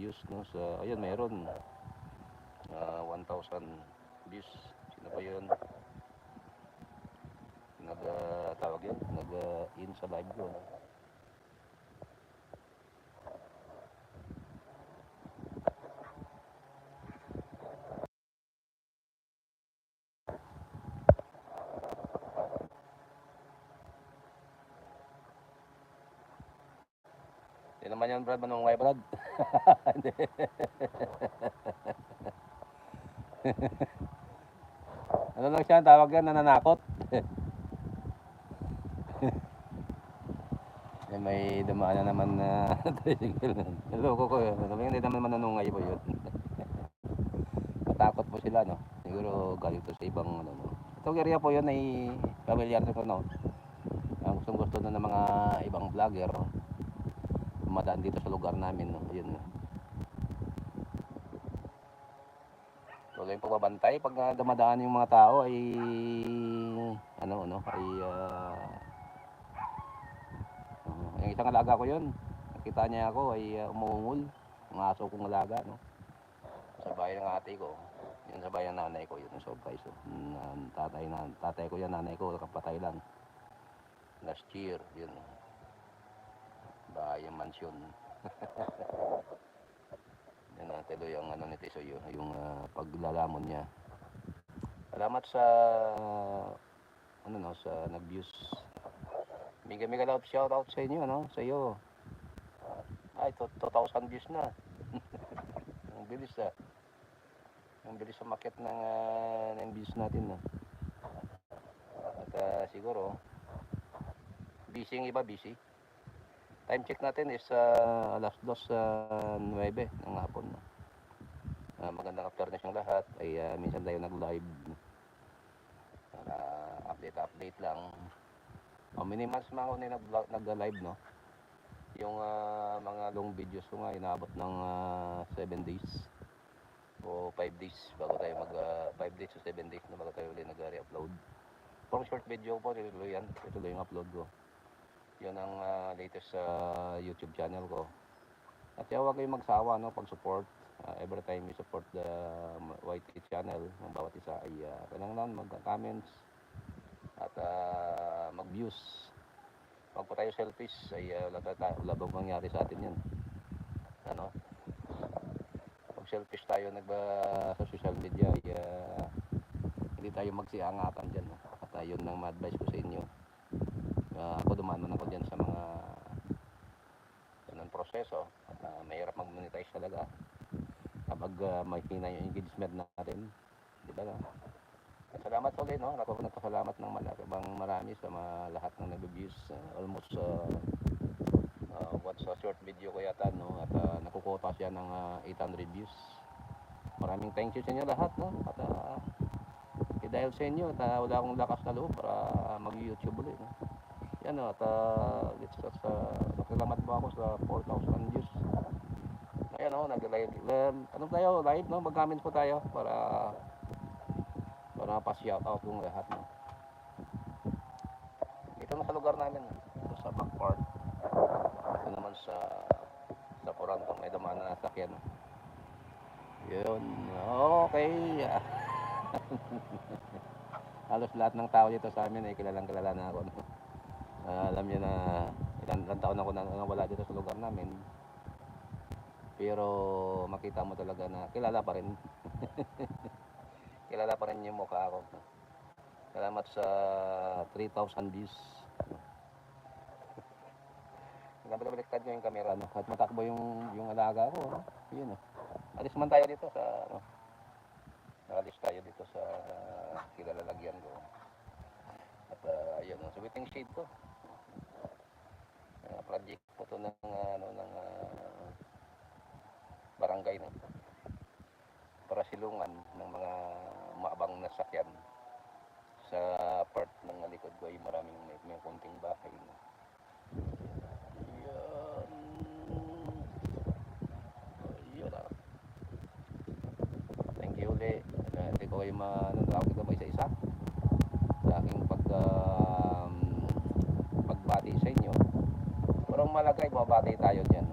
views, no? Sa, ayun, mayroon 1,000 views. Sino ba yun? Tawag yun, in sa live ko, no? Hindi naman yan, Brad, manungay, Brad. Hindi. Ano lang siya, tawag yan, nananakot. May dumaan na naman na tricycle. Naloko ko yun. Hindi naman mananungay po yun. Natakot po sila, no? Siguro galing to sa ibang, ano, no? Itong area po yun ay familiar na po, no? Ang gustong gusto na ng mga ibang vlogger dumadaan dito sa lugar namin, no? Yun, no? Tuloy yung pagbabantay pag dumadaan yung mga tao ay yung isang alaga ko yun, nakita niya ako ay umuungol, ang aso kong alaga, no? Sa bahay ng ate ko, yun sa bahay ng nanay ko, yun sa guys, tatay ko yan, nanay ko kapatay lang last year, yun, bahay yung mansyon. Yan na, tuloy ang ano ni Tisoy, yung paglalamon niya. Salamat sa sa nag-views. Mega love shout out sa inyo, no? Sa iyo. Ay, 2,000 views na. Ang bilis ah. Ang bilis sa market ng views natin, no? At siguro busy yung iba, busy. Time check natin is alas 2:09 ng hapon, no? Magandang afternoon yung lahat. Ay minsan tayo nag-live para update lang. Minimas mga ako na nag-live, no? Yung mga long videos ko nga inaabot ng 7 days o 5 days bago tayo 5 days o 7 days na bago tayo ulit nag-re-upload. Pang short video po, tuloy yan. Tuloy yung upload ko. Yun ang latest sa YouTube channel ko. At huwag kayong magsawa, no, pag-support. Every time you support the YT channel ng bawat isa ay kailangan mag-comments at mag-views. Pag po tayo selfish ay wala bang mangyari sa atin yan, ano? Pag selfish tayo sa social media ay hindi tayo magsiangatan dyan, no? At yun ang ma-advise ko sa inyo. Ako dumaan ako dyan sa mga ganun proseso at mahirap mag-monetize talaga kapag mahina yung engagement natin, di ba, no? At salamat ulit, no? Nagpasalamat ng marami sa lahat ng nag-views, almost what's a short video ko yata, no? At nakukota siya ng 800 views. Maraming thank you sa inyo lahat, no? At dahil sa inyo at wala akong lakas na loob para mag-YouTube ulit, no? Yan, no? At salamat po ako sa 4,000 views. Ayan, no? Nag-live. Ano tayo? Live, no? Mag-comments po tayo para pa-shout out yung lahat, no? Dito na sa lugar namin, ito sa back part. Ito naman sa Poranto, may dumaan na nasakyan, no? Yun, okay. Halos lahat ng tao dito sa amin ay kilalang kilala na ako, no? Alam niyo na ilang taon ako na wala dito sa lugar namin, pero makita mo talaga na kilala pa rin. Kilala pa rin yung mukha ko. Salamat sa 3,000 views. Baliktad nyo yung camera, no? At matakbo yung alaga ko, no? Yun, no? Alis man tayo dito sa nakalis tayo dito sa kilalagyan ko. At ayun, sa waiting shade ko. Project po to ng barangay, no? Para silungan ng mga maabang na sakyan. Sa part ng likod ko ay maraming may konting bahay, no? Yun ah. Thank you ulit. Hindi ko kayo manunawag ito isa-isa sa aking pagbati sa inyo. Pero malagay, mabati tayo dyan.